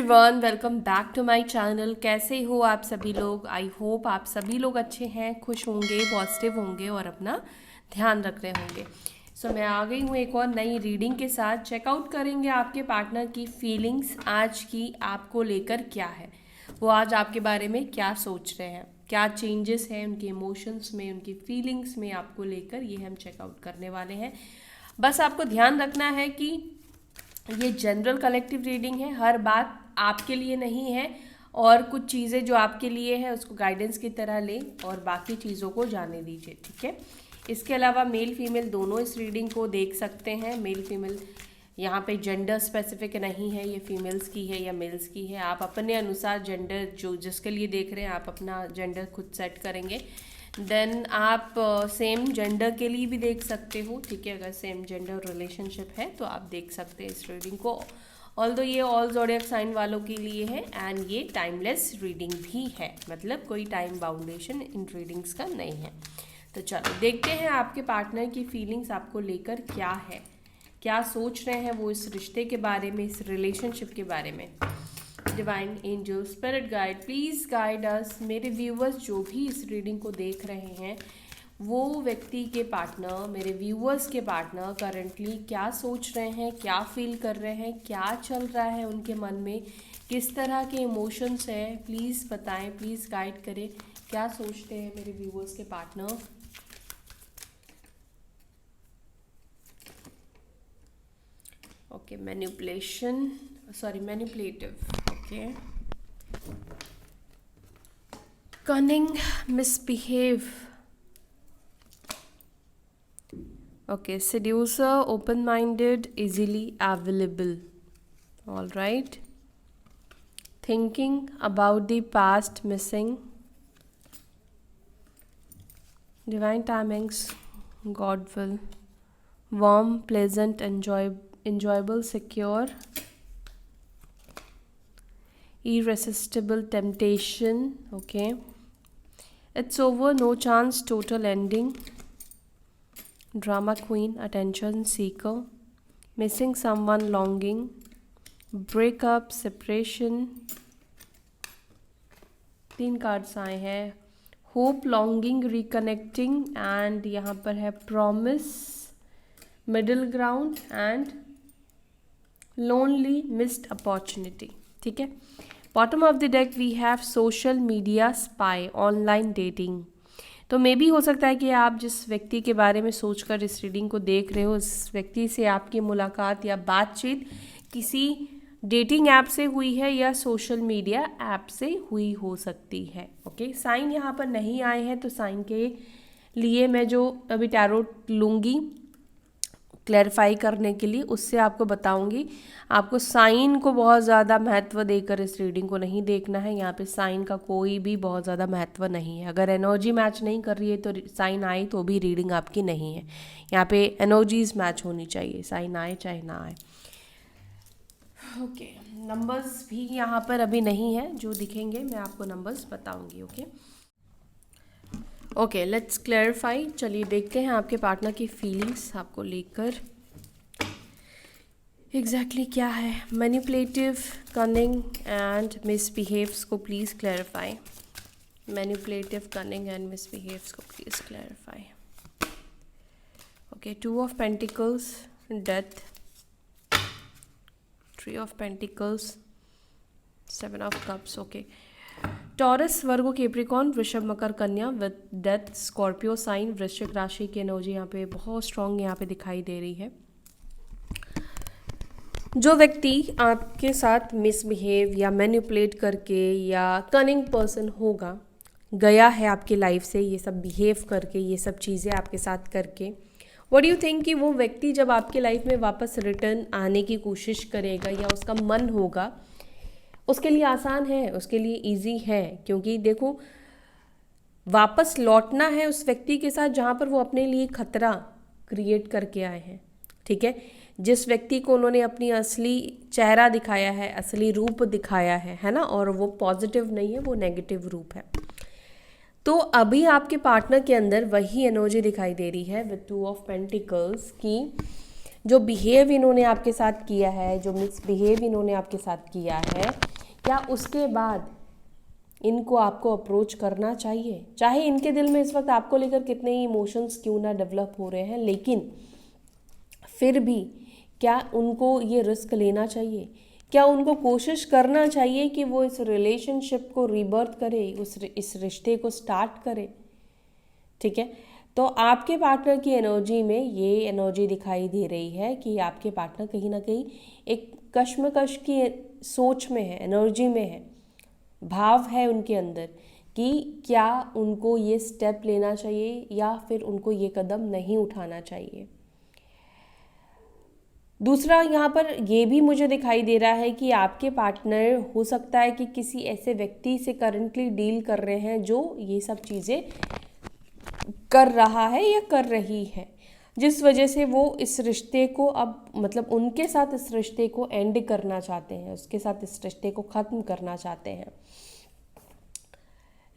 Everyone, welcome back to my channel. कैसे हो आप सभी लोग? आई होप आप सभी लोग अच्छे हैं, खुश होंगे, पॉजिटिव होंगे और अपना ध्यान रख रहे होंगे। सो मैं आ गई हूँ एक और नई रीडिंग के साथ। चेकआउट करेंगे आपके पार्टनर की फीलिंग्स आज की आपको लेकर क्या है, वो आज आपके बारे में क्या सोच रहे हैं, क्या चेंजेस हैं उनके इमोशंस में, उनकी फीलिंग्स में आपको लेकर, ये हम चेकआउट करने वाले हैं। बस आपको ध्यान रखना है कि ये जनरल कलेक्टिव रीडिंग है, हर बात आपके लिए नहीं है और कुछ चीज़ें जो आपके लिए है उसको गाइडेंस की तरह लें और बाकी चीज़ों को जाने दीजिए, ठीक है। इसके अलावा मेल फीमेल दोनों इस रीडिंग को देख सकते हैं। मेल फीमेल यहाँ पे जेंडर स्पेसिफिक नहीं है, ये फीमेल्स की है या मेल्स की है। आप अपने अनुसार जेंडर जो जिसके लिए देख रहे हैं आप अपना जेंडर खुद सेट करेंगे। देन आप सेम जेंडर के लिए भी देख सकते हो, ठीक है। अगर सेम जेंडर रिलेशनशिप है तो आप देख सकते हैं इस रीडिंग को। ऑल्दो ये ऑल ज़ोडिएक साइन वालों के लिए है एंड ये टाइमलेस रीडिंग भी है, मतलब कोई टाइम बाउंडेशन इन रीडिंग्स का नहीं है। तो चलो देखते हैं आपके पार्टनर की फीलिंग्स आपको लेकर क्या है, क्या सोच रहे हैं वो इस रिश्ते के बारे में, इस रिलेशनशिप के बारे में। Divine angel spirit guide please guide us. मेरे व्यूअर्स जो भी इस रीडिंग को देख रहे हैं वो व्यक्ति के पार्टनर, मेरे व्यूअर्स के पार्टनर करंटली क्या सोच रहे हैं, क्या फील कर रहे हैं, क्या चल रहा है उनके मन में, किस तरह के इमोशंस हैं, प्लीज़ बताएं, प्लीज़ गाइड करें। क्या सोचते हैं मेरे व्यूअर्स के partner? Okay, manipulation, sorry manipulative, okay. Cunning, misbehave. Okay, seducer, open-minded, easily available. All right. Thinking about the past, missing. Divine timings, God will. Warm, pleasant, enjoyable, secure. Irresistible temptation, okay. It's over, no chance, total ending. Drama queen, attention seeker. Missing someone, longing. Breakup, separation. 3 cards आए हैं। Hope, longing, reconnecting and यहाँ पर है promise, middle ground and lonely, missed opportunity, ठीक है। Bottom of the deck we have social media spy, online dating. तो मे भी हो सकता है कि आप जिस व्यक्ति के बारे में सोचकर इस रीडिंग को देख रहे हो, उस व्यक्ति से आपकी मुलाकात या बातचीत किसी डेटिंग ऐप से हुई है या सोशल मीडिया ऐप से हुई हो सकती है, ओके। साइन यहाँ पर नहीं आए हैं तो साइन के लिए मैं जो अभी टैरोट लूँगी क्लैरिफाई करने के लिए, उससे आपको बताऊंगी। आपको साइन को बहुत ज़्यादा महत्व देकर इस रीडिंग को नहीं देखना है। यहाँ पे साइन का कोई भी बहुत ज़्यादा महत्व नहीं है। अगर एनर्जी मैच नहीं कर रही है तो साइन आए तो भी रीडिंग आपकी नहीं है। यहाँ पे एनर्जीज मैच होनी चाहिए, साइन आए चाहे ना आए, ओके। नंबर्स भी यहाँ पर अभी नहीं है, जो दिखेंगे मैं आपको नंबर्स बताऊँगी, ओके। Okay, let's clarify. चलिए देखते हैं आपके पार्टनर की फीलिंग्स आपको लेकर एग्जैक्टली क्या है। मैनिपुलेटिव, कनिंग एंड मिसबिहेव्स को please clarify. Manipulative, cunning and misbehaves को please clarify, okay. 2 of pentacles, death, 3 of pentacles, 7 of cups, okay. Taurus, Virgo, Capricorn, वृषभ, मकर, कन्या विद डेथ, स्कॉर्पियो साइन, वृश्चिक राशि की एनर्जी यहाँ पे बहुत स्ट्रांग यहाँ पे दिखाई दे रही है। जो व्यक्ति आपके साथ मिसबिहेव या मैनिपुलेट करके या कनिंग पर्सन होगा, गया है आपकी लाइफ से, ये सब बिहेव करके, ये सब चीज़ें आपके साथ करके, व्हाट डू यू थिंक कि वो व्यक्ति जब आपके लाइफ में वापस रिटर्न आने की कोशिश करेगा या उसका मन होगा, उसके लिए आसान है, उसके लिए इजी है। क्योंकि देखो, वापस लौटना है उस व्यक्ति के साथ जहाँ पर वो अपने लिए खतरा क्रिएट करके आए हैं, ठीक है। जिस व्यक्ति को उन्होंने अपनी असली चेहरा दिखाया है, असली रूप दिखाया है ना, और वो पॉजिटिव नहीं है, वो नेगेटिव रूप है। तो अभी आपके पार्टनर के अंदर वही एनर्जी दिखाई दे रही है विद 2 ऑफ पेंटिकल्स की जो बिहेव इन्होंने आपके साथ किया है, जो मिसबिहेव इन्होंने आपके साथ किया है, क्या उसके बाद इनको आपको अप्रोच करना चाहिए? चाहे इनके दिल में इस वक्त आपको लेकर कितने ही इमोशंस क्यों ना डेवलप हो रहे हैं, लेकिन फिर भी क्या उनको ये रिस्क लेना चाहिए? क्या उनको कोशिश करना चाहिए कि वो इस रिलेशनशिप को रीबर्थ करे, इस रिश्ते को स्टार्ट करे? ठीक है, तो आपके पार्टनर की एनर्जी में ये एनर्जी दिखाई दे रही है कि आपके पार्टनर कहीं ना कहीं एक कश्मकश की सोच में है, एनर्जी में है, भाव है उनके अंदर कि क्या उनको ये स्टेप लेना चाहिए या फिर उनको ये कदम नहीं उठाना चाहिए। दूसरा यहाँ पर ये भी मुझे दिखाई दे रहा है कि आपके पार्टनर हो सकता है कि किसी ऐसे व्यक्ति से करंटली डील कर रहे हैं जो ये सब चीज़ें कर रहा है या कर रही है, जिस वजह से वो इस रिश्ते को अब मतलब उनके साथ इस रिश्ते को एंड करना चाहते हैं, उसके साथ इस रिश्ते को ख़त्म करना चाहते हैं।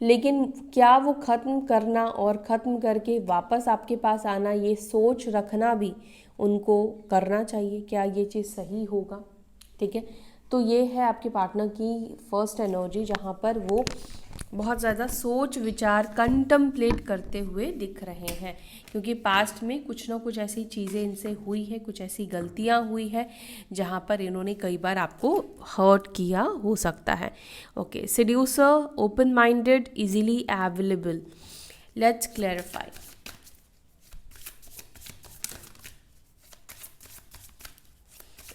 लेकिन क्या वो ख़त्म करना और ख़त्म करके वापस आपके पास आना, ये सोच रखना भी उनको करना चाहिए? क्या ये चीज़ सही होगा? ठीक है, तो ये है आपके पार्टनर की फर्स्ट एनर्जी, जहाँ पर वो बहुत ज़्यादा सोच विचार कंटम्पलेट करते हुए दिख रहे हैं, क्योंकि पास्ट में कुछ ना कुछ ऐसी चीज़ें इनसे हुई है, कुछ ऐसी गलतियां हुई है जहां पर इन्होंने कई बार आपको हर्ट किया हो सकता है। Okay, seducer, open minded, easily available. Let's clarify.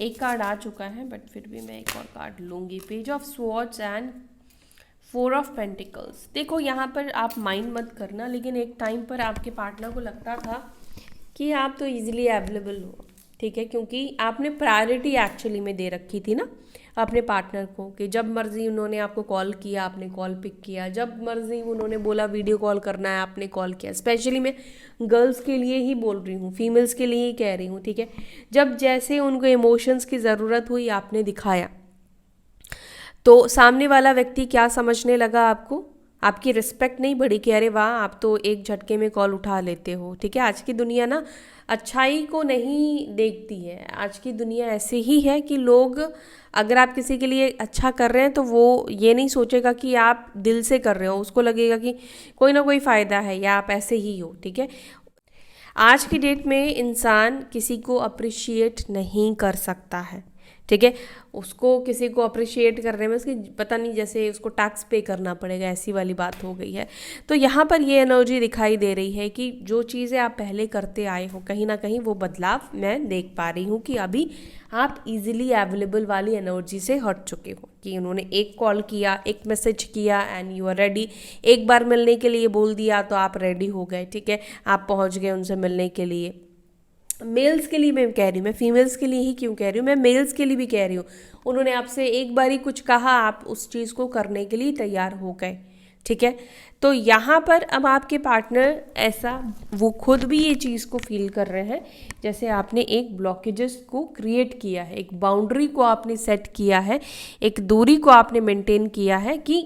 एक कार्ड आ चुका है बट फिर भी मैं एक और कार्ड लूँगी। Page of swords and 4 of pentacles. देखो यहाँ पर आप माइंड मत करना, लेकिन एक टाइम पर आपके पार्टनर को लगता था कि आप तो इजीली अवेलेबल हो, ठीक है, क्योंकि आपने प्रायोरिटी एक्चुअली में दे रखी थी ना अपने पार्टनर को, कि जब मर्जी उन्होंने आपको कॉल किया आपने कॉल पिक किया, जब मर्जी उन्होंने बोला वीडियो कॉल करना है आपने कॉल किया। स्पेशली मैं गर्ल्स के लिए ही बोल रही हूँ, फीमेल्स के लिए ही कह रही हूँ, ठीक है। जब जैसे उनको इमोशंस की ज़रूरत हुई आपने दिखाया, तो सामने वाला व्यक्ति क्या समझने लगा, आपकी रिस्पेक्ट नहीं बढ़ी कि अरे वाह आप तो एक झटके में कॉल उठा लेते हो, ठीक है। आज की दुनिया ना अच्छाई को नहीं देखती है, आज की दुनिया ऐसे ही है कि लोग अगर आप किसी के लिए अच्छा कर रहे हैं तो वो ये नहीं सोचेगा कि आप दिल से कर रहे हो, उसको लगेगा कि कोई ना कोई फ़ायदा है या आप ऐसे ही हो, ठीक है। आज की डेट में इंसान किसी को अप्रिशिएट नहीं कर सकता है, ठीक है। उसको किसी को अप्रिशिएट करने में उसकी पता नहीं जैसे उसको टैक्स पे करना पड़ेगा, ऐसी वाली बात हो गई है। तो यहाँ पर ये एनर्जी दिखाई दे रही है कि जो चीज़ें आप पहले करते आए हो कहीं ना कहीं वो बदलाव मैं देख पा रही हूँ कि अभी आप इजीली अवेलेबल वाली एनर्जी से हट चुके हो, कि उन्होंने एक कॉल किया, एक मैसेज किया एंड यू आर रेडी, एक बार मिलने के लिए बोल दिया तो आप रेडी हो गए, ठीक है, आप पहुँच गए उनसे मिलने के लिए। मेल्स के लिए मैं कह रही हूँ, मैं फीमेल्स के लिए ही क्यों कह रही हूँ, मैं मेल्स के लिए भी कह रही हूँ। उन्होंने आपसे एक बार ही कुछ कहा, आप उस चीज़ को करने के लिए तैयार हो गए, ठीक है। तो यहाँ पर अब आपके पार्टनर ऐसा वो खुद भी ये चीज़ को फील कर रहे हैं जैसे आपने एक ब्लॉकेजेस को क्रिएट किया है, एक बाउंड्री को आपने सेट किया है, एक दूरी को आपने मेंटेन किया है कि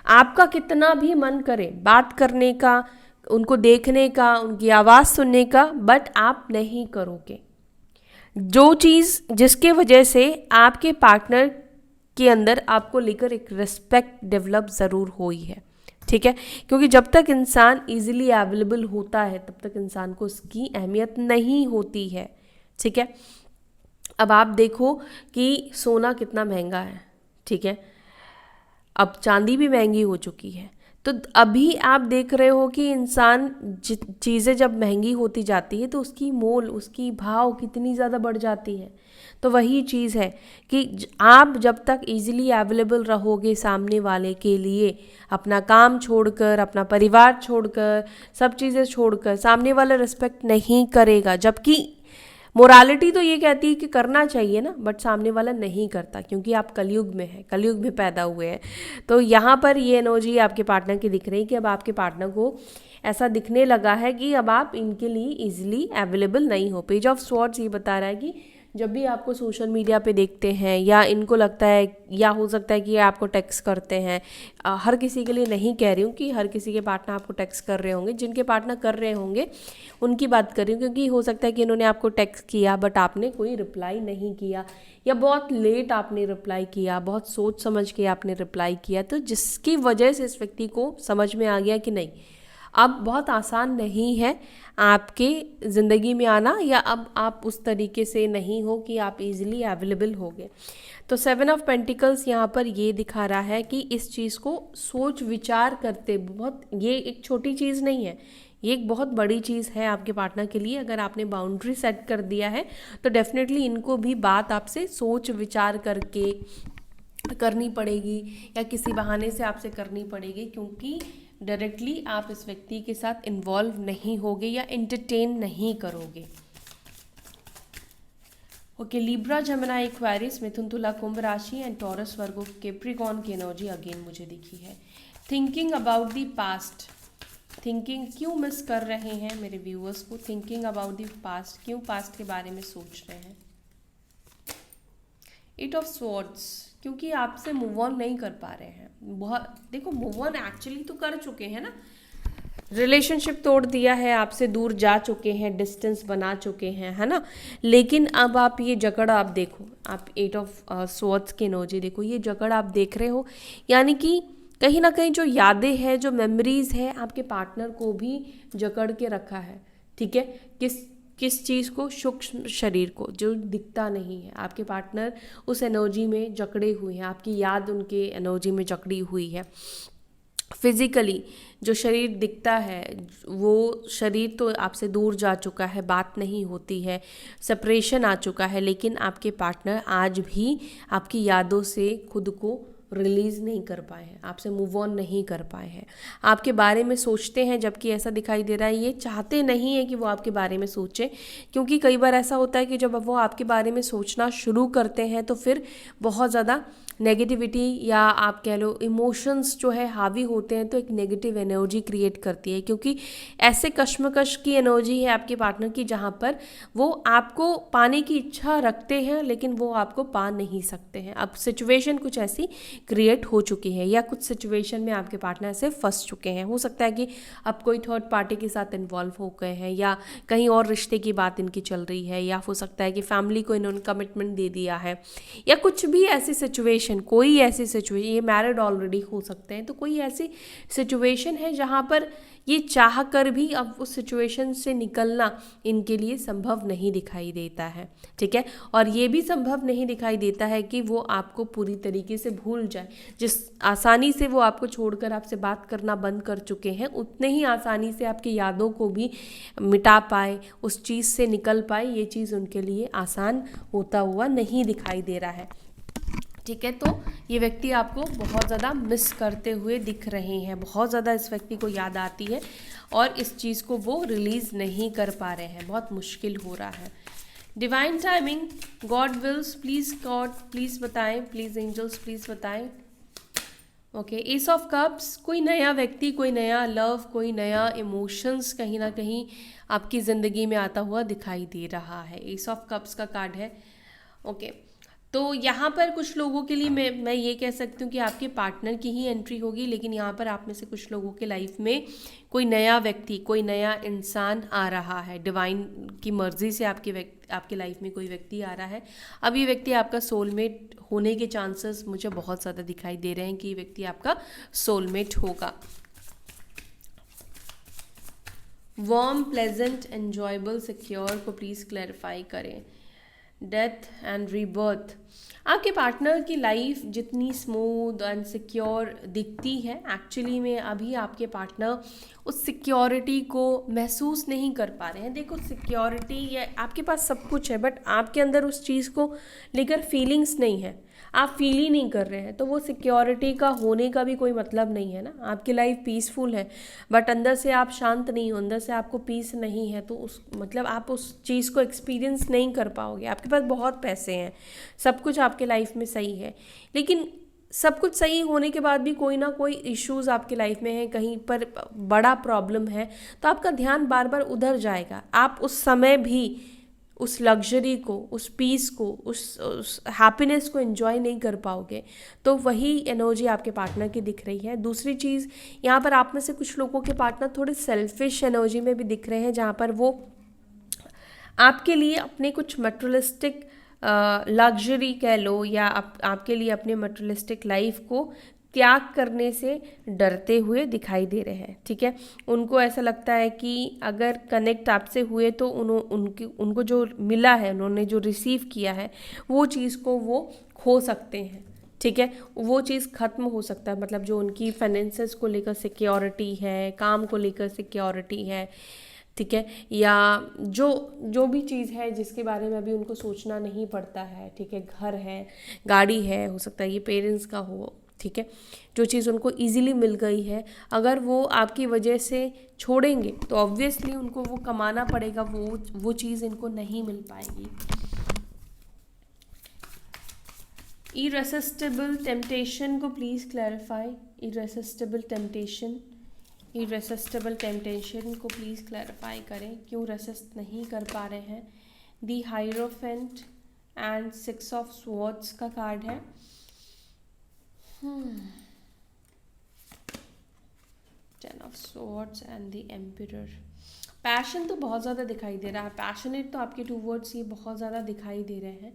आपका कितना भी मन करे बात करने का, उनको देखने का, उनकी आवाज़ सुनने का, बट आप नहीं करोगे। जो चीज़ जिसके वजह से आपके पार्टनर के अंदर आपको लेकर एक रिस्पेक्ट डेवलप ज़रूर हुई है, ठीक है, क्योंकि जब तक इंसान इजीली अवेलेबल होता है तब तक इंसान को उसकी अहमियत नहीं होती है, ठीक है। अब आप देखो कि सोना कितना महंगा है, ठीक है, अब चांदी भी महंगी हो चुकी है। तो अभी आप देख रहे हो कि इंसान चीज़ें जब महंगी होती जाती है तो उसकी मोल, उसकी भाव कितनी ज़्यादा बढ़ जाती है। तो वही चीज़ है कि आप जब तक इजीली अवेलेबल रहोगे सामने वाले के लिए, अपना काम छोड़कर, अपना परिवार छोड़कर, सब चीज़ें छोड़कर, सामने वाला रिस्पेक्ट नहीं करेगा। जबकि मोरालिटी तो ये कहती है कि करना चाहिए ना, बट सामने वाला नहीं करता क्योंकि आप कलयुग में हैं, कलयुग में पैदा हुए हैं। तो यहाँ पर ये एनर्जी आपके पार्टनर की दिख रही है कि अब आपके पार्टनर को ऐसा दिखने लगा है कि अब आप इनके लिए इजीली अवेलेबल नहीं हो। पेज ऑफ स्वॉर्ड्स ये बता रहा है कि जब भी आपको सोशल मीडिया पे देखते हैं या इनको लगता है, या हो सकता है कि ये आपको टेक्स्ट करते हैं, हर किसी के लिए नहीं कह रही हूँ कि हर किसी के पार्टनर आपको टेक्स्ट कर रहे होंगे, जिनके पार्टनर कर रहे होंगे उनकी बात कर रही हूँ, क्योंकि हो सकता है कि इन्होंने आपको टेक्स्ट किया बट आपने कोई रिप्लाई नहीं किया, या बहुत लेट आपने रिप्लाई किया, बहुत सोच समझ के आपने रिप्लाई किया, तो जिसकी वजह से इस व्यक्ति को समझ में आ गया कि नहीं, अब बहुत आसान नहीं है आपके ज़िंदगी में आना, या अब आप उस तरीके से नहीं हो कि आप इजीली अवेलेबल होगे। तो 7 ऑफ पेंटिकल्स यहाँ पर ये दिखा रहा है कि इस चीज़ को सोच विचार करते, बहुत, ये एक छोटी चीज़ नहीं है, ये एक बहुत बड़ी चीज़ है आपके पार्टनर के लिए। अगर आपने बाउंड्री सेट कर दिया है तो डेफिनेटली इनको भी बात आपसे सोच विचार करके करनी पड़ेगी, या किसी बहाने से आपसे करनी पड़ेगी, क्योंकि डायरेक्टली आप इस व्यक्ति के साथ इन्वॉल्व नहीं होगे या एंटरटेन नहीं करोगे। ओके, लिब्रा, जमिनी, एक्वेरियस, मिथुन, तुला, कुंभ राशि एंड टॉरस, वर्गो, कैप्रिकॉर्न की एनर्जी अगेन मुझे दिखी है। Thinking about the past, thinking क्यों मिस कर रहे हैं मेरे व्यूअर्स को, थिंकिंग अबाउट द पास्ट, क्यों पास्ट के बारे में सोच रहे हैं। 8 ऑफ स्वॉर्ड्स, क्योंकि आपसे मूव ऑन नहीं कर पा रहे हैं। बहुत, देखो, मूव ऑन एक्चुअली तो कर चुके हैं ना, रिलेशनशिप तोड़ दिया है, आपसे दूर जा चुके हैं, डिस्टेंस बना चुके हैं, है ना, लेकिन अब आप ये जकड़ आप देखो, आप 8 ऑफ स्वॉर्ड्स की एनर्जी देखो, ये जकड़ आप देख रहे हो, यानी कि कहीं ना कहीं जो यादें हैं, जो मेमोरीज है, आपके पार्टनर को भी जकड़ के रखा है। ठीक है, किस चीज़ को, सूक्ष्म शरीर को, जो दिखता नहीं है। आपके पार्टनर उस एनर्जी में जकड़े हुए हैं, आपकी याद उनके एनर्जी में जकड़ी हुई है। फिजिकली जो शरीर दिखता है, वो शरीर तो आपसे दूर जा चुका है, बात नहीं होती है, सेपरेशन आ चुका है, लेकिन आपके पार्टनर आज भी आपकी यादों से खुद को रिलीज़ नहीं कर पाए हैं, आपसे मूव ऑन नहीं कर पाए हैं, आपके बारे में सोचते हैं, जबकि ऐसा दिखाई दे रहा है ये चाहते नहीं है कि वो आपके बारे में सोचें, क्योंकि कई बार ऐसा होता है कि जब वो आपके बारे में सोचना शुरू करते हैं तो फिर बहुत ज़्यादा नेगेटिविटी, या आप कह लो इमोशंस जो है हावी होते हैं, तो एक नेगेटिव एनर्जी क्रिएट करती है, क्योंकि ऐसे कश्मकश की एनर्जी है आपके पार्टनर की, जहाँ पर वो आपको पाने की इच्छा रखते हैं लेकिन वो आपको पा नहीं सकते हैं। अब सिचुएशन कुछ ऐसी क्रिएट हो चुकी है, या कुछ सिचुएशन में आपके पार्टनर से फंस चुके हैं। हो सकता है कि अब कोई थर्ड पार्टी के साथ इन्वॉल्व हो गए हैं, या कहीं और रिश्ते की बात इनकी चल रही है, या हो सकता है कि फैमिली को इन्होंने कमिटमेंट दे दिया है, या कुछ भी ऐसी सिचुएशन, कोई ऐसी सिचुएशन, ये मैरिड ऑलरेडी हो सकते हैं, तो कोई ऐसी सिचुएशन है जहाँ पर ये चाह कर भी अब उस सिचुएशन से निकलना इनके लिए संभव नहीं दिखाई देता है। ठीक है, और ये भी संभव नहीं दिखाई देता है कि वो आपको पूरी तरीके से भूल जाए। जिस आसानी से वो आपको छोड़कर आपसे बात करना बंद कर चुके हैं, उतने ही आसानी से आपकी यादों को भी मिटा पाए, उस चीज़ से निकल पाए, ये चीज़ उनके लिए आसान होता हुआ नहीं दिखाई दे रहा है। ठीक है, तो ये व्यक्ति आपको बहुत ज़्यादा मिस करते हुए दिख रहे हैं, बहुत ज़्यादा इस व्यक्ति को याद आती है, और इस चीज़ को वो रिलीज़ नहीं कर पा रहे हैं, बहुत मुश्किल हो रहा है। Divine timing, god wills, please god please बताएं, प्लीज़ एंजल्स प्लीज़ बताएं। ओके, एस ऑफ कप्स, कोई नया व्यक्ति, कोई नया लव, कोई नया इमोशंस कहीं ना कहीं आपकी ज़िंदगी में आता हुआ दिखाई दे रहा है। एस ऑफ कप्स का कार्ड है। ओके, तो यहाँ पर कुछ लोगों के लिए मैं ये कह सकती हूँ कि आपके पार्टनर की ही एंट्री होगी, लेकिन यहाँ पर आप में से कुछ लोगों के लाइफ में कोई नया व्यक्ति, कोई नया इंसान आ रहा है। डिवाइन की मर्जी से आपके लाइफ में कोई व्यक्ति आ रहा है। अब ये व्यक्ति आपका सोलमेट होने के चांसेस मुझे बहुत ज़्यादा दिखाई दे रहे हैं कि ये व्यक्ति आपका सोलमेट होगा। वार्म, प्लेजेंट, एन्जॉयबल, सिक्योर को प्लीज़ क्लैरिफाई करें। डेथ एंड रीबर्थ, आपके पार्टनर की लाइफ जितनी स्मूथ एंड सिक्योर दिखती है, एक्चुअली में अभी आपके पार्टनर उस सिक्योरिटी को महसूस नहीं कर पा रहे हैं। देखो, सिक्योरिटी, ये आपके पास सब कुछ है, बट आपके अंदर उस चीज़ को लेकर फीलिंग्स नहीं है, आप फील ही नहीं कर रहे हैं, तो वो सिक्योरिटी का होने का भी कोई मतलब नहीं है ना। आपकी लाइफ पीसफुल है, बट अंदर से आप शांत नहीं हो, अंदर से आपको पीस नहीं है, तो उस मतलब आप उस चीज़ को एक्सपीरियंस नहीं कर पाओगे। आपके पास बहुत पैसे हैं, सब कुछ आपके लाइफ में सही है, लेकिन सब कुछ सही होने के बाद भी कोई ना कोई इश्यूज़ आपकी लाइफ में है, कहीं पर बड़ा प्रॉब्लम है, तो आपका ध्यान बार बार उधर जाएगा। आप उस समय भी उस लग्जरी को, उस पीस को, उस हैप्पीनेस को एंजॉय नहीं कर पाओगे। तो वही एनर्जी आपके पार्टनर की दिख रही है। दूसरी चीज़, यहाँ पर आप में से कुछ लोगों के पार्टनर थोड़े सेल्फिश एनर्जी में भी दिख रहे हैं, जहाँ पर वो आपके लिए अपने कुछ मटेरियलिस्टिक लग्जरी कह लो, या आपके लिए अपने मटेरियलिस्टिक लाइफ को त्याग करने से डरते हुए दिखाई दे रहे हैं। ठीक है, उनको ऐसा लगता है कि अगर कनेक्ट आपसे हुए तो उनको जो मिला है, उन्होंने जो रिसीव किया है, वो चीज़ को वो खो सकते हैं। ठीक है, वो चीज़ ख़त्म हो सकता है, मतलब जो उनकी फाइनेंसेस को लेकर सिक्योरिटी है, काम को लेकर सिक्योरिटी है, ठीक है, या जो भी चीज़ है जिसके बारे में अभी उनको सोचना नहीं पड़ता है। ठीक है, घर है, गाड़ी है, हो सकता है ये पेरेंट्स का हो। ठीक है, जो चीज़ उनको इजीली मिल गई है, अगर वो आपकी वजह से छोड़ेंगे तो ऑब्वियसली उनको वो कमाना पड़ेगा, वो चीज़ इनको नहीं मिल पाएगी। इरेसिस्टिबल टेम्पटेशन को प्लीज़ क्लैरिफाई। इरेसिस्टिबल टेम्पटेशन को प्लीज़ क्लैरिफाई करें, क्यों रेसिस्ट नहीं कर पा रहे हैं। दी हायरोफेंट एंड 6 ऑफ स्वॉर्ड्स का कार्ड है। 10 of swords and the emperor. Passion तो बहुत ज़्यादा दिखाई दे रहा है, पैशनेट तो आपके टूवर्ड्स ये बहुत ज़्यादा दिखाई दे रहे हैं।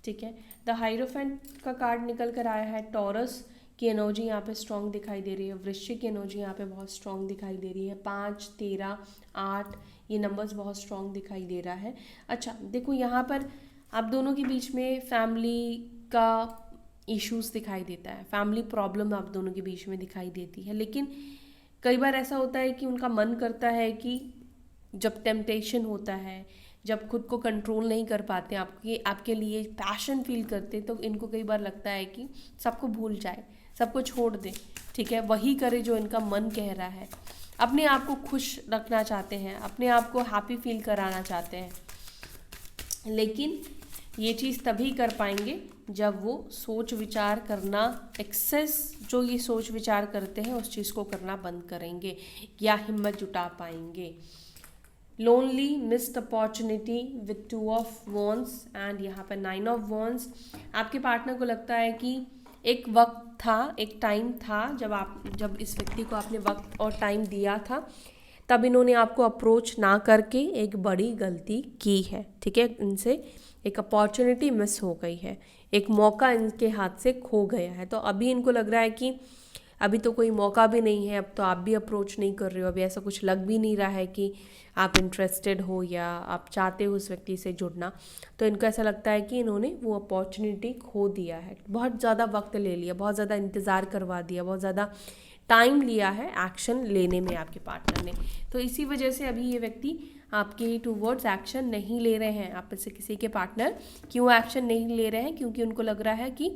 ठीक है, द हायरोफेंट का कार्ड निकल कर आया है। टॉरस की एनर्जी यहाँ पे स्ट्रॉन्ग दिखाई दे रही है। वृश्चिक की एनर्जी यहाँ पे बहुत स्ट्रॉन्ग दिखाई दे रही है। 5, 13, 8 ये नंबर्स बहुत स्ट्रॉन्ग दिखाई दे रहा है। अच्छा देखो, यहाँ पर आप दोनों के बीच में फैमिली का इश्यूज दिखाई देता है, फैमिली प्रॉब्लम आप दोनों के बीच में दिखाई देती है। लेकिन कई बार ऐसा होता है कि उनका मन करता है कि जब टेम्पटेशन होता है, जब खुद को कंट्रोल नहीं कर पाते, आपके लिए पैशन फील करते, तो इनको कई बार लगता है कि सबको भूल जाए, सबको छोड़ दे। ठीक है, वही करे जो इनका मन कह रहा है। अपने आप को खुश रखना चाहते हैं, अपने आप को हैप्पी फील कराना चाहते हैं, लेकिन ये चीज़ तभी कर पाएंगे जब वो सोच विचार करना, एक्सेस जो ये सोच विचार करते हैं उस चीज़ को करना बंद करेंगे या हिम्मत जुटा पाएंगे। Lonely, missed opportunity with 2 of wands and यहाँ पर 9 ऑफ वॉन्ड्स। आपके पार्टनर को लगता है कि एक वक्त था, एक टाइम था जब इस व्यक्ति को आपने वक्त और टाइम दिया था, तब इन्होंने आपको अप्रोच ना करके एक बड़ी गलती की है। ठीक है, इनसे एक अपॉर्चुनिटी मिस हो गई है, एक मौका इनके हाथ से खो गया है। तो अभी इनको लग रहा है कि अभी तो कोई मौका भी नहीं है, अब तो आप भी अप्रोच नहीं कर रहे हो, अभी ऐसा कुछ लग भी नहीं रहा है कि आप इंटरेस्टेड हो या आप चाहते हो उस व्यक्ति से जुड़ना। तो इनको ऐसा लगता है कि इन्होंने वो अपॉर्चुनिटी खो दिया है, बहुत ज़्यादा वक्त ले लिया, बहुत ज़्यादा इंतज़ार करवा दिया, बहुत ज़्यादा टाइम लिया है एक्शन लेने में आपके पार्टनर ने। तो इसी वजह से अभी ये व्यक्ति आपके टूवर्ड्स एक्शन नहीं ले रहे हैं। आप में से किसी के पार्टनर क्यों एक्शन नहीं ले रहे हैं? क्योंकि उनको लग रहा है कि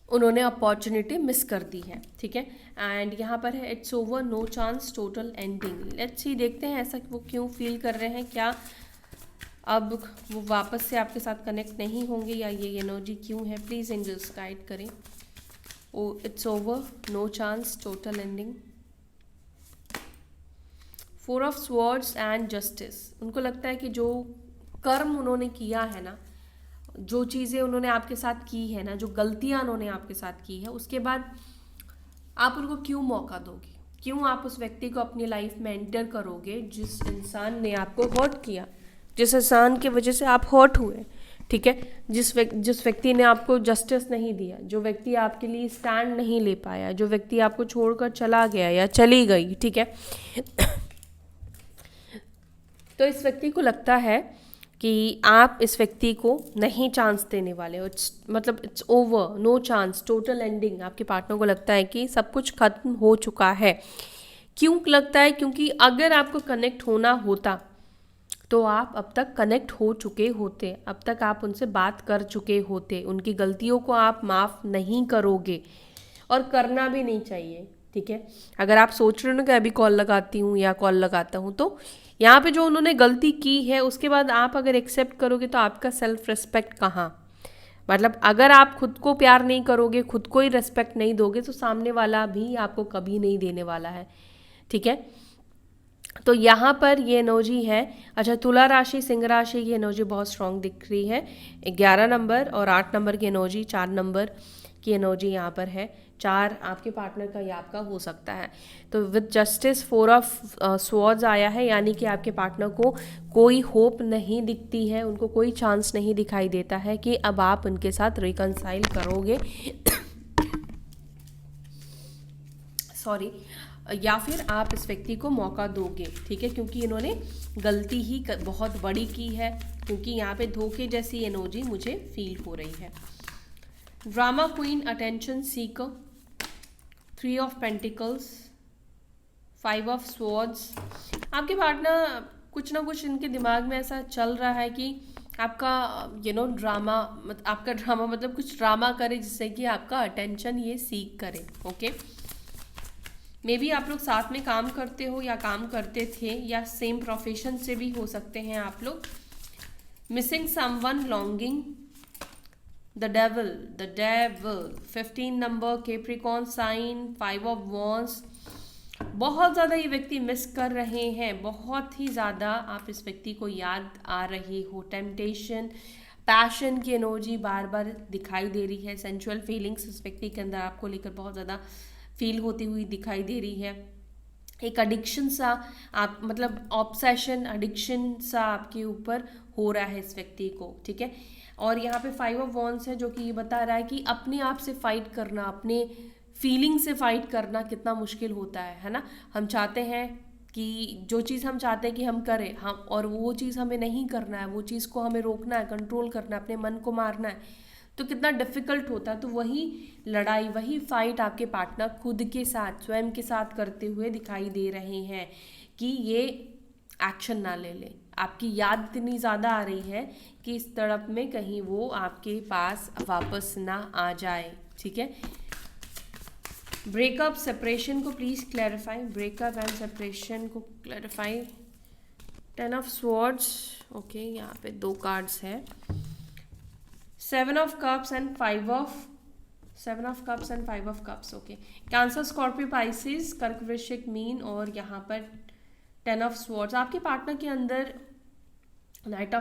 उन्होंने अपॉर्चुनिटी मिस कर दी है। ठीक है, एंड यहाँ पर है it's over, no chance, total ending. Let's see, देखते हैं ऐसा वो क्यों फील कर रहे हैं, क्या अब वो वापस से आपके साथ कनेक्ट नहीं होंगे या ये एनर्जी क्यों है। प्लीज़ एंजल्स गाइड करें। Oh it's over, no chance, total ending, 4 of swords and justice. उनको लगता है कि जो कर्म उन्होंने किया है ना, जो चीज़ें उन्होंने आपके साथ की है ना, जो गलतियां उन्होंने आपके साथ की है, उसके बाद आप उनको क्यों मौका दोगे, क्यों आप उस व्यक्ति को अपनी लाइफ में एंटर करोगे जिस इंसान ने आपको हर्ट किया, जिस इंसान की वजह से आप हर्ट हुए। ठीक है, जिस व्यक्ति ने आपको जस्टिस नहीं दिया, जो व्यक्ति आपके लिए स्टैंड नहीं ले पाया, जो व्यक्ति आपको छोड़कर चला गया या चली गई। ठीक है, तो इस व्यक्ति को लगता है कि आप इस व्यक्ति को नहीं चांस देने वाले हो। It's over, no chance, total ending. आपके पार्टनर को लगता है कि सब कुछ खत्म हो चुका है। क्यों लगता है? क्योंकि अगर आपको कनेक्ट होना होता तो आप अब तक कनेक्ट हो चुके होते, अब तक आप उनसे बात कर चुके होते, उनकी गलतियों को आप माफ़ नहीं करोगे और करना भी नहीं चाहिए। ठीक है, अगर आप सोच रहे हो ना कि अभी कॉल लगाती हूँ या कॉल लगाता हूँ, तो यहाँ पे जो उन्होंने गलती की है उसके बाद आप अगर एक्सेप्ट करोगे तो आपका सेल्फ रिस्पेक्ट कहाँ? मतलब अगर आप खुद को प्यार नहीं करोगे, खुद को ही रिस्पेक्ट नहीं दोगे, तो सामने वाला भी आपको कभी नहीं देने वाला है। ठीक है, तो यहाँ पर ये एनर्जी है। अच्छा, तुला राशि, सिंह राशि की एनर्जी बहुत स्ट्रांग दिख रही है। 11 नंबर और 8 नंबर की एनर्जी, 4 नंबर की एनर्जी यहाँ पर है। 4 आपके पार्टनर का या आपका हो सकता है। तो विद जस्टिस 4 ऑफ स्वॉर्ड्स आया है, यानी कि आपके पार्टनर को कोई होप नहीं दिखती है, उनको कोई चांस नहीं दिखाई देता है कि अब आप उनके साथ रिकनसाइल करोगे सॉरी, या फिर आप इस व्यक्ति को मौका दोगे, ठीक है, क्योंकि इन्होंने गलती ही बहुत बड़ी की है, क्योंकि यहाँ पे धोखे जैसी एनर्जी मुझे फील हो रही है। Drama queen, attention seeker, 3 of pentacles, 5 of swords. आपके पार्टनर कुछ ना कुछ इनके दिमाग में ऐसा चल रहा है कि आपका ड्रामा, आपका ड्रामा मतलब कुछ ड्रामा करे जिससे कि आपका अटेंशन ये सीख करे। ओके, मे बी आप लोग साथ में काम करते हो या काम करते थे, या सेम प्रोफेशन से भी हो सकते हैं आप लोग। Missing someone, longing, the devil, 15 number, Capricorn sign, 5 of wands. बहुत ज़्यादा ये व्यक्ति मिस कर रहे हैं, बहुत ही ज़्यादा आप इस व्यक्ति को याद आ रही हो। टेम्पटेशन, पैशन की एनर्जी बार बार दिखाई दे रही है। सेंचुअल फीलिंग्स इस व्यक्ति के अंदर आपको लेकर बहुत ज़्यादा फील होती हुई दिखाई दे रही है। एक एडिक्शन सा, आप मतलब ऑब्सेशन, एडिक्शन सा आपके ऊपर हो रहा है इस व्यक्ति को, ठीक है। और यहाँ पे 5 ऑफ वॉन्ड्स है, जो कि ये बता रहा है कि अपने आप से फाइट करना, अपने फीलिंग से फाइट करना कितना मुश्किल होता है ना। हम चाहते हैं कि जो चीज़ हम चाहते हैं कि हम करें, हम, और वो चीज़ हमें नहीं करना है, वो चीज़ को हमें रोकना है, कंट्रोल करना है, अपने मन को मारना है, तो कितना डिफिकल्ट होता है। तो वही लड़ाई, वही फाइट आपके पार्टनर खुद के साथ, स्वयं के साथ करते हुए दिखाई दे रहे हैं कि ये एक्शन ना ले ले। आपकी याद इतनी ज़्यादा आ रही है कि इस तड़प में कहीं वो आपके पास वापस ना आ जाए, ठीक है। ब्रेकअप, सेपरेशन को please clarify, breakup and separation को क्लैरिफाई। 10 ऑफ स्वॉर्ड्स, ओके, यहाँ पे 2 कार्ड्स है। 7 of cups and 5 of cups, okay. Cancer, Scorpio, Pisces, कर्क, वृश्चिक, मीन, और यहाँ पर 10 ऑफ स्वॉर्ड्स। आपके पार्टनर के अंदर night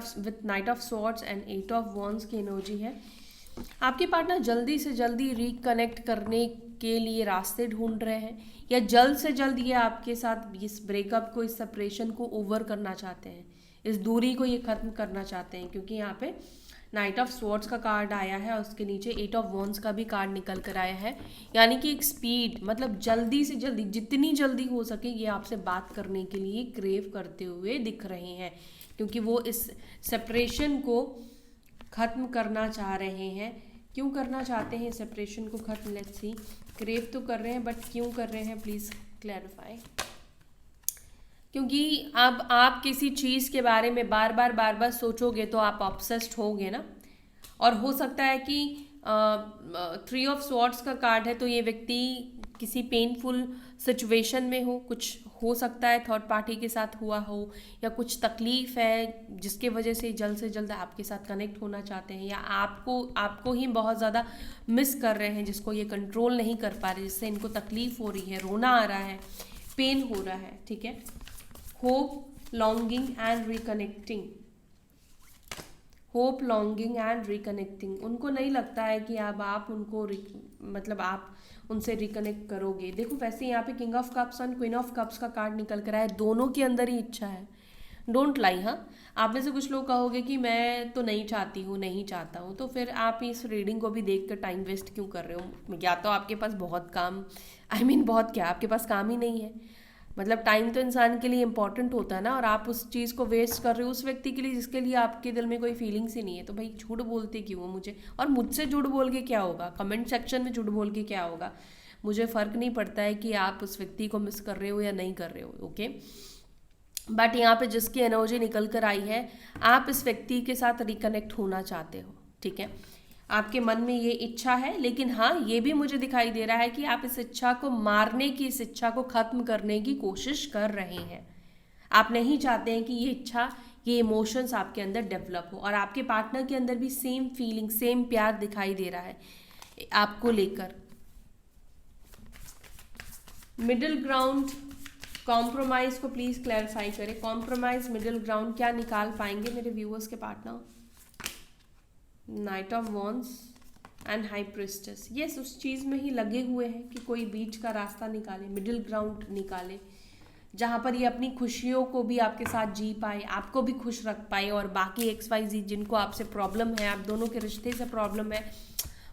of swords and 8 of wands की एनर्जी है। आपके पार्टनर जल्दी से जल्दी रिकनेक्ट करने के लिए रास्ते ढूंढ रहे हैं, या जल्द से जल्द ये आपके साथ इस ब्रेकअप को, इस सेपरेशन को ओवर करना चाहते हैं, इस दूरी को ये ख़त्म करना चाहते हैं, क्योंकि यहाँ पे नाइट ऑफ स्वॉर्ड्स का कार्ड आया है और उसके नीचे 8 ऑफ वॉन्ड्स का भी कार्ड निकल कर आया है। यानी कि एक स्पीड, मतलब जल्दी से जल्दी, जितनी जल्दी हो सके ये आपसे बात करने के लिए क्रेव करते हुए दिख रहे हैं, क्योंकि वो इस सेपरेशन को ख़त्म करना चाह रहे हैं। क्यों करना चाहते हैं सेपरेशन को ख़त्म? Let's see. क्रेव तो कर रहे हैं, बट क्यों कर रहे हैं, प्लीज़ क्लैरिफाई। क्योंकि अब आप किसी चीज़ के बारे में बार बार सोचोगे तो आप ऑब्सेस्ड होगे ना। और हो सकता है कि 3 ऑफ स्वॉर्ड्स का कार्ड है, तो ये व्यक्ति किसी पेनफुल सिचुएशन में हो, कुछ हो सकता है थर्ड पार्टी के साथ हुआ हो, या कुछ तकलीफ है जिसके वजह से जल्द आपके साथ कनेक्ट होना चाहते हैं, या आपको ही बहुत ज़्यादा मिस कर रहे हैं, जिसको ये कंट्रोल नहीं कर पा रहे, जिससे इनको तकलीफ हो रही है, रोना आ रहा है, पेन हो रहा है, ठीक है। Hope, longing and reconnecting, hope, longing and reconnecting. उनको नहीं लगता है कि अब आप उनको मतलब आप उनसे रिकनेक्ट करोगे। देखो, वैसे यहाँ पे किंग ऑफ कप्स और क्वीन ऑफ कप्स का कार्ड निकल कर आया है, दोनों के अंदर ही इच्छा है, डोंट लाई। हाँ, आप में से कुछ लोग कहोगे कि मैं तो नहीं चाहती हूँ, नहीं चाहता हूँ, तो फिर आप इस रीडिंग को भी देख कर टाइम वेस्ट क्यों कर रहे हो? या तो आपके पास बहुत काम, बहुत क्या, आपके पास काम ही नहीं है। मतलब टाइम तो इंसान के लिए इंपॉर्टेंट होता है ना, और आप उस चीज़ को वेस्ट कर रहे हो उस व्यक्ति के लिए जिसके लिए आपके दिल में कोई फीलिंग्स ही नहीं है। तो भाई झूठ बोलते क्यों हो मुझे? और मुझसे झूठ बोल के क्या होगा? कमेंट सेक्शन में झूठ बोल के क्या होगा? मुझे फ़र्क नहीं पड़ता है कि आप उस व्यक्ति को मिस कर रहे हो या नहीं कर रहे हो, ओके। बट यहाँ पे जिसकी एनर्जी निकल कर आई है, आप इस व्यक्ति के साथ रिकनेक्ट होना चाहते हो, ठीक है। आपके मन में ये इच्छा है, लेकिन हाँ, ये भी मुझे दिखाई दे रहा है कि आप इस इच्छा को मारने की, इस इच्छा को ख़त्म करने की कोशिश कर रहे हैं। आप नहीं चाहते हैं कि ये इच्छा, ये इमोशंस आपके अंदर डेवलप हो, और आपके पार्टनर के अंदर भी सेम फीलिंग, सेम प्यार दिखाई दे रहा है आपको लेकर। मिडिल ग्राउंड, कॉम्प्रोमाइज़ को प्लीज़ क्लैरिफाई करें, कॉम्प्रोमाइज़ मिडिल ग्राउंड क्या निकाल पाएंगे मेरे व्यूअर्स के partner? Night of wands and high priestess, yes उस चीज़ में ही लगे हुए हैं कि कोई बीच का रास्ता निकाले, मिडिल ग्राउंड निकाले, जहाँ पर ये अपनी खुशियों को भी आपके साथ जी पाए, आपको भी खुश रख पाए, और बाकी XYZ जिनको आपसे प्रॉब्लम है, आप दोनों के रिश्ते से प्रॉब्लम है,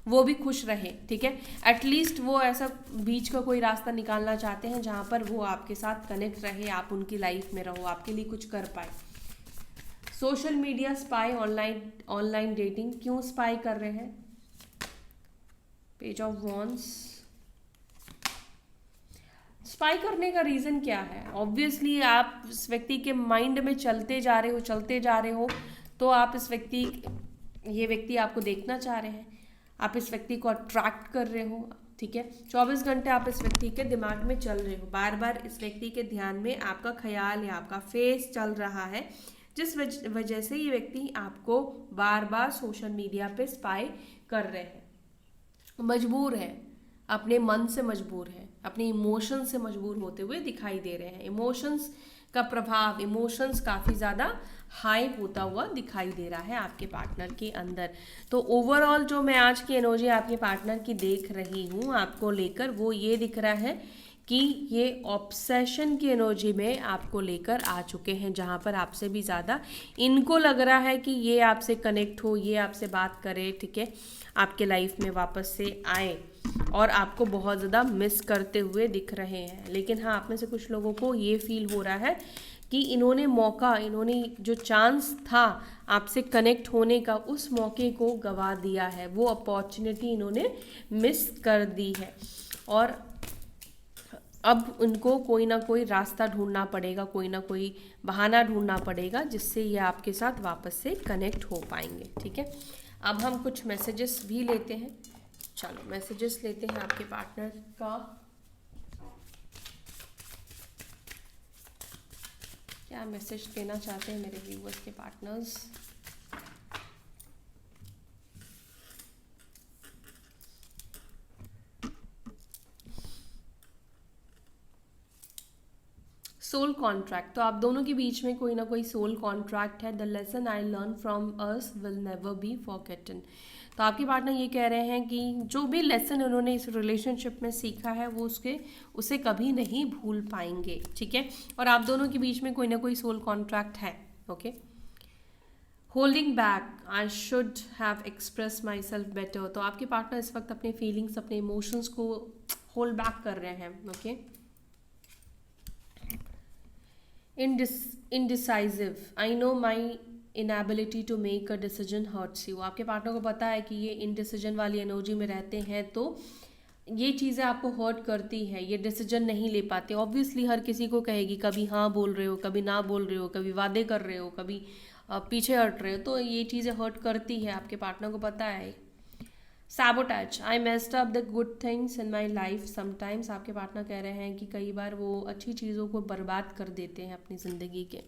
वो भी खुश रहे, ठीक है। एटलीस्ट वो ऐसा बीच का कोई रास्ता निकालना चाहते हैं जहाँ पर वो आपके साथ कनेक्ट रहे, आप उनकी लाइफ में रहो, आपके लिए कुछ कर पाए। Social media spy, online dating, क्यों स्पाई कर रहे हैं? पेज ऑफ वॉन्ड्स, स्पाई करने का रीज़न क्या है? ऑब्वियसली आप इस व्यक्ति के माइंड में चलते जा रहे हो, तो आप ये व्यक्ति आपको देखना चाह रहे हैं, आप इस व्यक्ति को अट्रैक्ट कर रहे हो, ठीक है। 24 घंटे आप इस व्यक्ति के दिमाग में चल रहे हो, बार बार इस व्यक्ति के ध्यान में आपका ख्याल या आपका फेस चल रहा है, जिस वजह से ये व्यक्ति आपको बार बार सोशल मीडिया पे स्पाई कर रहे हैं। मजबूर है, अपने मन से मजबूर है, अपने इमोशन से मजबूर होते हुए दिखाई दे रहे हैं। इमोशंस का प्रभाव, इमोशंस काफ़ी ज़्यादा हाई होता हुआ दिखाई दे रहा है आपके पार्टनर के अंदर। तो ओवरऑल जो मैं आज की एनर्जी आपके पार्टनर की देख रही हूँ आपको लेकर, वो ये दिख रहा है कि ये ऑब्सेशन की एनर्जी में आपको लेकर आ चुके हैं, जहाँ पर आपसे भी ज़्यादा इनको लग रहा है कि ये आपसे कनेक्ट हो, ये आपसे बात करे, ठीक है, आपके लाइफ में वापस से आए, और आपको बहुत ज़्यादा मिस करते हुए दिख रहे हैं। लेकिन हाँ, आप में से कुछ लोगों को ये फील हो रहा है कि इन्होंने जो चांस था आपसे कनेक्ट होने का, उस मौके को गवा दिया है, वो अपॉर्चुनिटी इन्होंने मिस कर दी है, और अब उनको कोई ना कोई रास्ता ढूंढना पड़ेगा, कोई ना कोई बहाना ढूंढना पड़ेगा, जिससे ये आपके साथ वापस से कनेक्ट हो पाएंगे, ठीक है। अब हम कुछ मैसेजेस भी लेते हैं, चलो मैसेजेस लेते हैं आपके पार्टनर का। क्या मैसेज देना चाहते हैं मेरे व्यूअर्स के पार्टनर्स? सोल कॉन्ट्रैक्ट, तो आप दोनों के बीच में कोई ना कोई सोल कॉन्ट्रैक्ट है। The lesson I learn from us will never be forgotten, तो आपके पार्टनर ये कह रहे हैं कि जो भी लेसन उन्होंने इस रिलेशनशिप में सीखा है वो उसे कभी नहीं भूल पाएंगे, ठीक है। और आप दोनों के बीच में कोई ना कोई सोल कॉन्ट्रैक्ट है, okay. Holding back, I should have express my self better, तो आपके पार्टनर इस वक्त अपने फीलिंग्स, अपने इमोशंस को होल्ड बैक कर रहे हैं, okay. Indecisive, I know my inability to make a decision hurts you, आपके पार्टनर को पता है कि ये इनडिसीजन वाली एनर्जी में रहते हैं, तो ये चीज़ें आपको हर्ट करती है, ये डिसीजन नहीं ले पाते। ऑब्वियसली हर किसी को कहेगी, कभी हाँ बोल रहे हो, कभी ना बोल रहे हो, कभी वादे कर रहे हो, कभी पीछे हट रहे हो, तो ये चीज़ें हर्ट करती है, आपके पार्टनर को पता है। Sabotage, I messed up the good things in my life sometimes, आपके पार्टनर कह रहे हैं कि कई बार वो अच्छी चीज़ों को बर्बाद कर देते हैं अपनी ज़िंदगी के।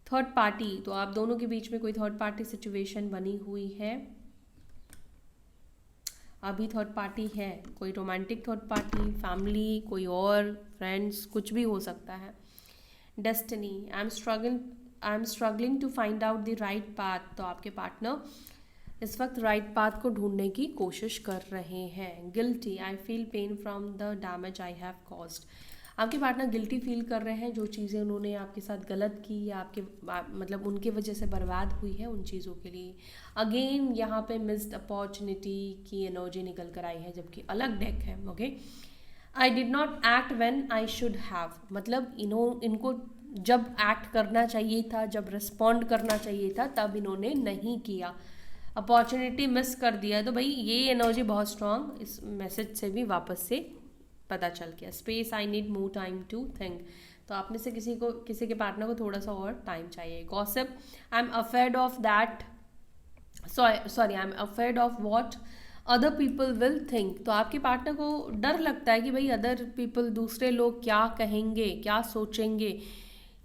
थर्ड पार्टी, तो आप दोनों के बीच में कोई थर्ड पार्टी सिचुएशन बनी हुई है, अभी थर्ड पार्टी है, कोई रोमांटिक थर्ड पार्टी, फैमिली, कोई और फ्रेंड्स, कुछ भी हो सकता है। Destiny, I am struggling to find out the right path, तो आपके पार्टनर इस वक्त राइट पाथ को ढूंढने की कोशिश कर रहे हैं। Guilty, I feel pain from the damage I have caused, आपके पार्टनर गिल्टी फील कर रहे हैं, जो चीज़ें उन्होंने आपके साथ गलत की या आपके मतलब उनके वजह से बर्बाद हुई है, उन चीज़ों के लिए। अगेन यहाँ पे मिस्ड अपॉर्चुनिटी की एनर्जी निकल कर आई है, जबकि अलग डेक है, okay. I did not act when I should have, मतलब इनको जब एक्ट करना चाहिए था, जब रिस्पॉन्ड करना चाहिए था, तब इन्होंने नहीं किया, अपॉर्चुनिटी मिस कर दिया। तो भाई ये एनर्जी बहुत स्ट्रॉन्ग इस मैसेज से भी वापस से पता चल गया। Space, I need more time to think, तो आप में से किसी के पार्टनर को थोड़ा सा और टाइम चाहिए। Gossip, I am afraid of that, I am afraid of what other people will think, तो आपके पार्टनर को डर लगता है कि भाई अदर पीपल, दूसरे लोग क्या कहेंगे, क्या सोचेंगे।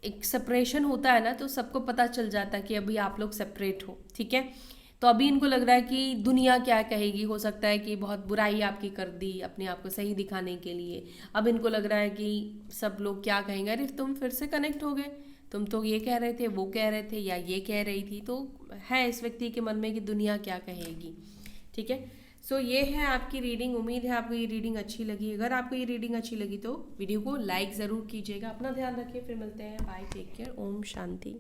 एक सेपरेशन होता है ना, तो सबको पता चल जाता है कि अभी आप लोग सेपरेट हो, ठीक है। तो अभी इनको लग रहा है कि दुनिया क्या कहेगी, हो सकता है कि बहुत बुराई आपकी कर दी अपने आप को सही दिखाने के लिए। अब इनको लग रहा है कि सब लोग क्या कहेंगे, अरे तुम फिर से कनेक्ट हो गए, तुम तो ये कह रहे थे, वो कह रहे थे, या ये कह रही थी। तो है इस व्यक्ति के मन में कि दुनिया क्या कहेगी। ठीक है, सो ये है आपकी रीडिंग। उम्मीद है आपको ये रीडिंग अच्छी लगी। अगर आपको ये रीडिंग अच्छी लगी तो वीडियो को लाइक ज़रूर कीजिएगा। अपना ध्यान रखिए, फिर मिलते हैं। Bye, take care, Om Shanti.